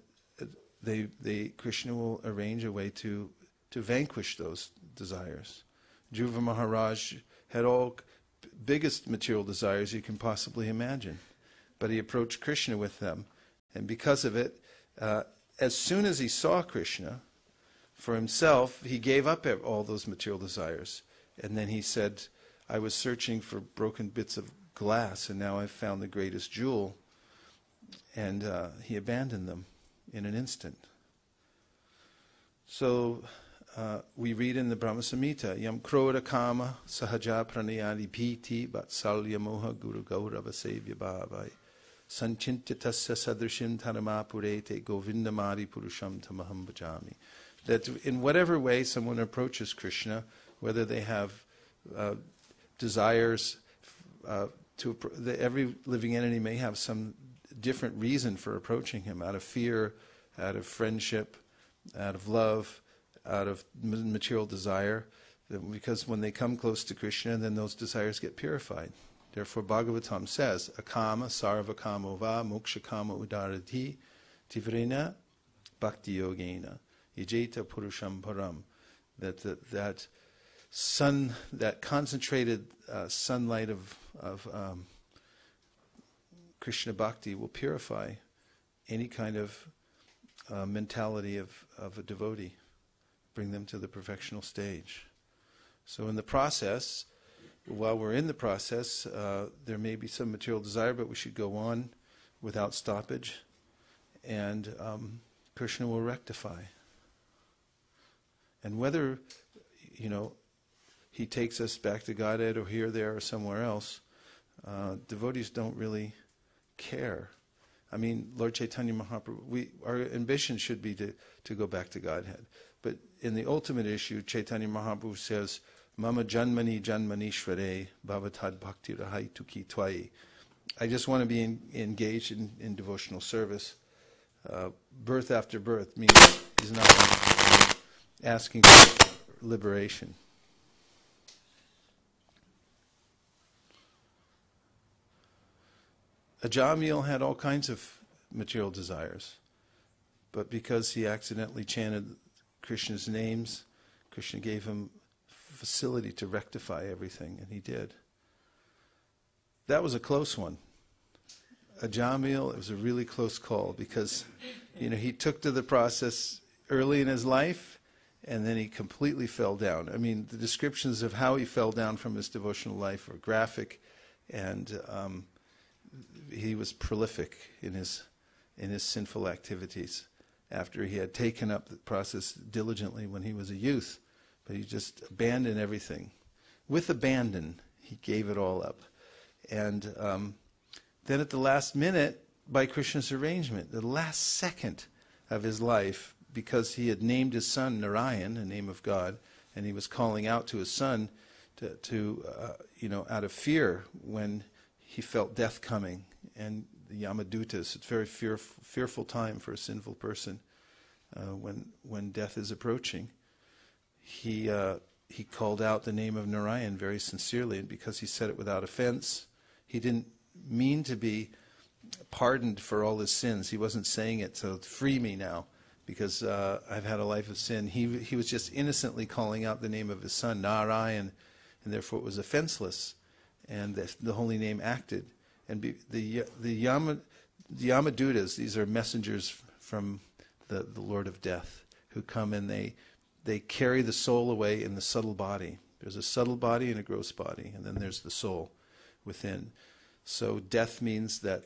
Krishna will arrange a way to vanquish those desires. Dhruva Maharaj had all biggest material desires you can possibly imagine, but he approached Krishna with them, and because of it, as soon as he saw Krishna for himself, he gave up all those material desires, and then he said, "I was searching for broken bits of glass, and now I've found the greatest jewel." And he abandoned them in an instant. So we read in the Brahma Samhita, Yam Krodha Kama Sahaja Pranayadi Bhiti Vatsalya Moha Guru Gaurava Sevya Bhavai Sanchintyatasya Sadrishim Taramapurete Govindamari Purusham Tamaham Bhajami. That in whatever way someone approaches Krishna, whether they have desires, every living entity may have some different reason for approaching him, out of fear, out of friendship, out of love, out of material desire, because when they come close to Krishna, then those desires get purified. Therefore Bhagavatam says, Akama sarva kamo va moksha kama udarati tivrena bhakti yogena yajeta purusham param. That concentrated sunlight of Krishna Bhakti will purify any kind of mentality of a devotee, bring them to the perfectional stage. So in the process, while we're in the process, there may be some material desire, but we should go on without stoppage, and Krishna will rectify. And whether, he takes us back to Godhead or here, there, or somewhere else, devotees don't really care. I mean, Lord Chaitanya Mahaprabhu, our ambition should be to go back to Godhead. But in the ultimate issue, Chaitanya Mahaprabhu says, Mama janmani janmanishvare bhavatad bhakti rahai tuki twai. I just want to be engaged in devotional service. Birth after birth means he's not asking for liberation. Ajamil had all kinds of material desires, but because he accidentally chanted Krishna's names, Krishna gave him facility to rectify everything, and he did. That was a close one. Ajamil, it was a really close call because, he took to the process early in his life, and then he completely fell down. I mean, the descriptions of how he fell down from his devotional life are graphic, and he was prolific in his sinful activities after he had taken up the process diligently when he was a youth. But he just abandoned everything. With abandon, he gave it all up. And then at the last minute, by Krishna's arrangement, the last second of his life, because he had named his son Narayan, the name of God, and he was calling out to his son to out of fear when he felt death coming, and the Yamadutas. It's a very fearful time for a sinful person when death is approaching. He called out the name of Narayan very sincerely, and because he said it without offense, he didn't mean to be pardoned for all his sins. He wasn't saying it to free me now because I've had a life of sin. He was just innocently calling out the name of his son, Narayan, and therefore it was offenseless, and the holy name acted. And the Yamadutas, these are messengers from the Lord of Death, who come and they carry the soul away in the subtle body. There's a subtle body and a gross body, and then there's the soul within. So death means that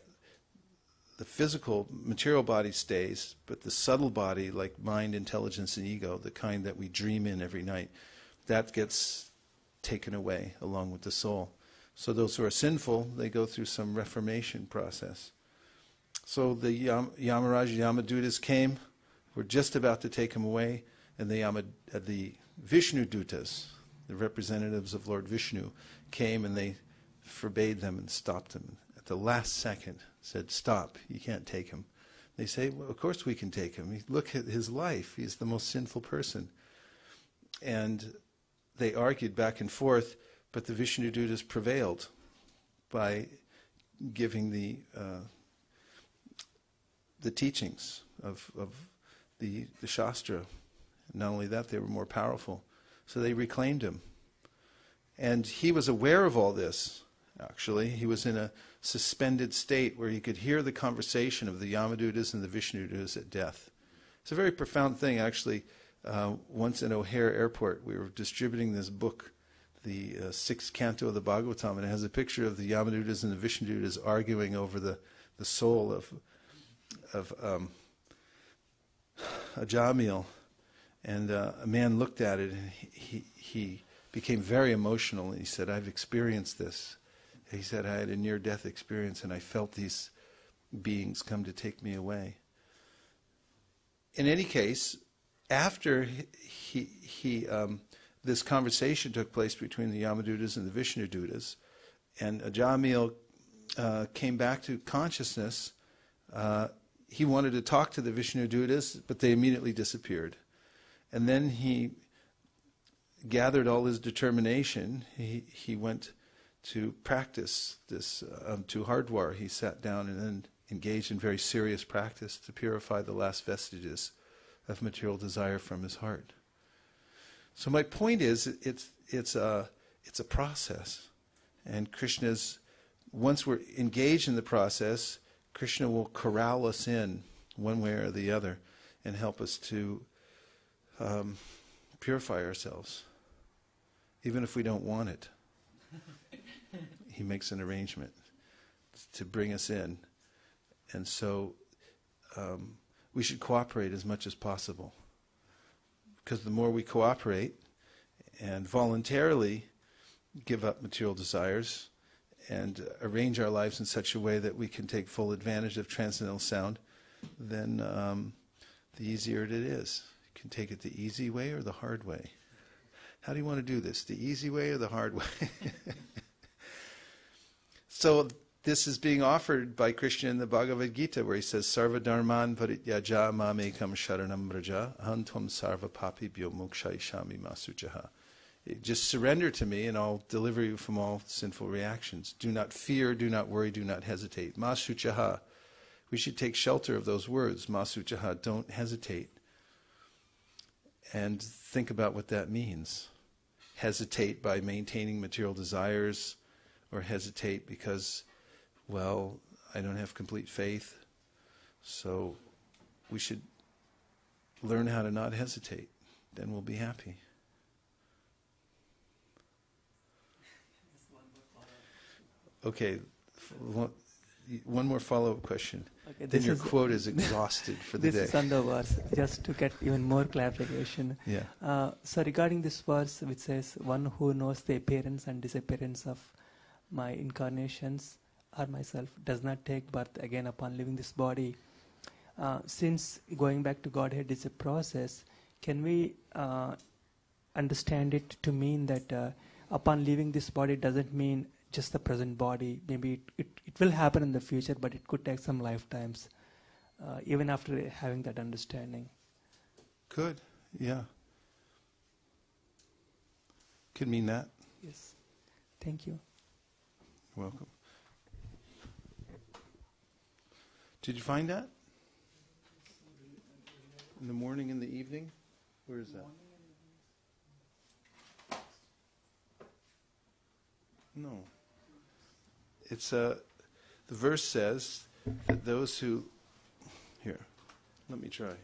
the physical, material body stays, but the subtle body, like mind, intelligence, and ego, the kind that we dream in every night, that gets taken away along with the soul. So those who are sinful, they go through some reformation process. So the Yamaraj, Yamadutas came, were just about to take him away, and the Vishnu Dutas, the representatives of Lord Vishnu, came and they forbade them and stopped them. At the last second, said, "Stop, you can't take him." They say, "Well, of course we can take him. Look at his life. He's the most sinful person." And they argued back and forth, but the Vishnu Dutas prevailed by giving the teachings of the Shastra. Not only that, they were more powerful. So they reclaimed him. And he was aware of all this, actually. He was in a suspended state where he could hear the conversation of the Yamadutas and the Vishnudutas at death. It's a very profound thing, actually. Once in O'Hare Airport, we were distributing this book, the sixth canto of the Bhagavatam, and it has a picture of the Yamadutas and the Vishnudutas arguing over the soul of Ajamil. And a man looked at it, and he became very emotional, and he said, "I've experienced this." He said, "I had a near-death experience, and I felt these beings come to take me away." In any case, after this conversation took place between the Yamadutas and the Vishnudutas, and Ajamil came back to consciousness, he wanted to talk to the Vishnudutas, but they immediately disappeared. And then he gathered all his determination. He went to practice this, to Hardwar. He sat down and then engaged in very serious practice to purify the last vestiges of material desire from his heart. So my point is, it's a process, and once we're engaged in the process, Krishna will corral us in one way or the other and help us to purify ourselves, even if we don't want it. He makes an arrangement to bring us in, and so we should cooperate as much as possible, because the more we cooperate and voluntarily give up material desires and arrange our lives in such a way that we can take full advantage of transcendental sound, then the easier it is. You can take it the easy way or the hard way. How do you want to do this? The easy way or the hard way? So this is being offered by Krishna in the Bhagavad Gita, where he says, "Sarva dharman parityaja mamekam sharanam vraja aham tvam sarva papibhyo mokshayishami masujaha." Just surrender to me and I'll deliver you from all sinful reactions. Do not fear, do not worry, do not hesitate. Ma shuchaha. We should take shelter of those words. Ma shuchaha, don't hesitate. And think about what that means. Hesitate by maintaining material desires, or hesitate because, well, I don't have complete faith. So we should learn how to not hesitate. Then we'll be happy. Okay, one more follow-up question. Okay, Then your quote is exhausted for the this day. is on the verse, just to get even more clarification. Yeah. So regarding this verse which says, one who knows the appearance and disappearance of my incarnations or myself does not take birth again upon leaving this body. Since going back to Godhead is a process, can we understand it to mean that upon leaving this body doesn't mean just the present body? Maybe it will happen in the future, but it could take some lifetimes, even after having that understanding. Good, yeah. Could mean that. Yes. Thank you. Welcome. Did you find that? In the morning, in the evening? Where is that? No. It's the verse says that those who, here, let me try.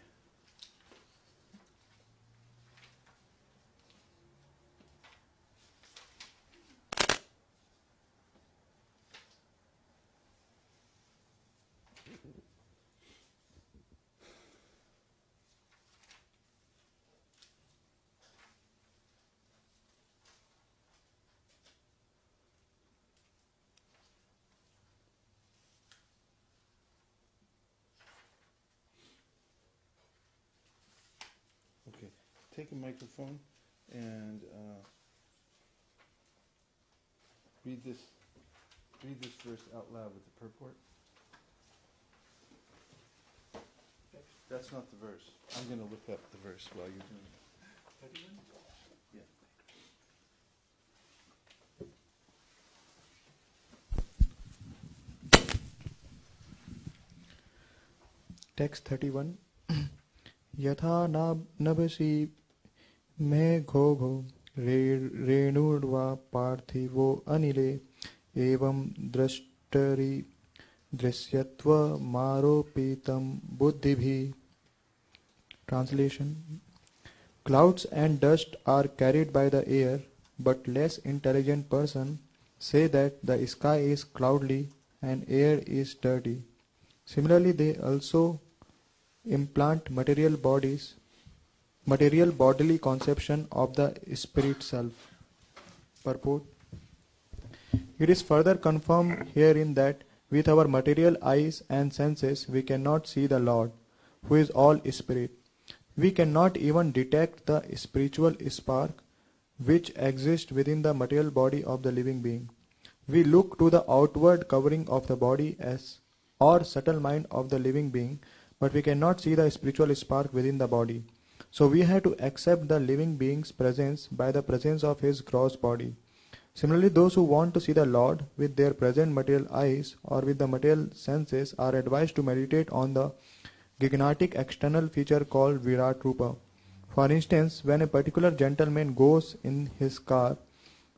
Okay, take a microphone and read this verse out loud with the purport. That's not the verse. I'm going to look up the verse while you're doing it. Yeah. Text 31. यथा नभसि में घोघो रेणुर्वा पार्थिवो अनिले एवं दृष्टरि दृश्यत्वमारोपितं बुद्धिभिः. Translation. Clouds and dust are carried by the air, but less intelligent persons say that the sky is cloudy and air is dirty. Similarly, they also implant material bodily conception of the spirit self. Purport. It is further confirmed herein that with our material eyes and senses we cannot see the Lord, who is all spirit. We cannot even detect the spiritual spark which exists within the material body of the living being. We look to the outward covering of the body as or subtle mind of the living being, but we cannot see the spiritual spark within the body. So we have to accept the living being's presence by the presence of his gross body. Similarly, those who want to see the Lord with their present material eyes or with the material senses are advised to meditate on the gigantic external feature called Virat Rupa. For instance, when a particular gentleman goes in his car,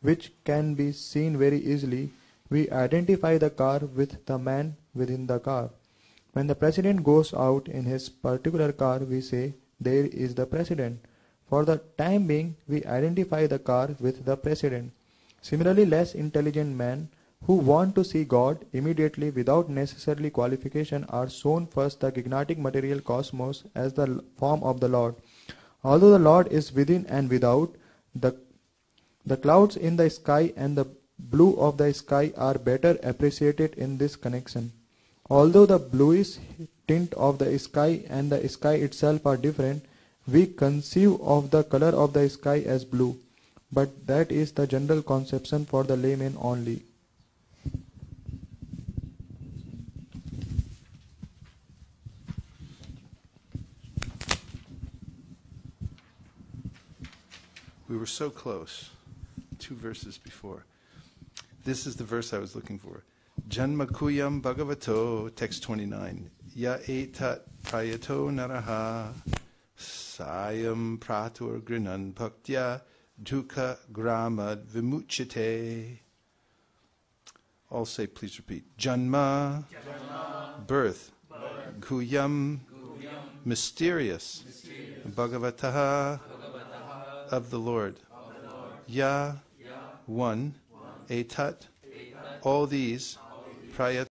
which can be seen very easily, we identify the car with the man within the car. When the president goes out in his particular car, we say, there is the president. For the time being, we identify the car with the president. Similarly, less intelligent men who want to see God immediately without necessarily qualification are shown first the gigantic material cosmos as the form of the Lord. Although the Lord is within and without, the clouds in the sky and the blue of the sky are better appreciated in this connection. Although the bluish tint of the sky and the sky itself are different, we conceive of the color of the sky as blue, but that is the general conception for the layman only. We were so close. 2 verses before. This is the verse I was looking for. Janmakuyam Bhagavato, text 29. Ya etat prayato naraha sayam pratur grinan bhaktya dukkha gramad vimuchyate. All say, please repeat. Janma, birth. Guyam, mysterious. Bhagavataha, of the Lord. Ya, one. Etat, all these. Prayat,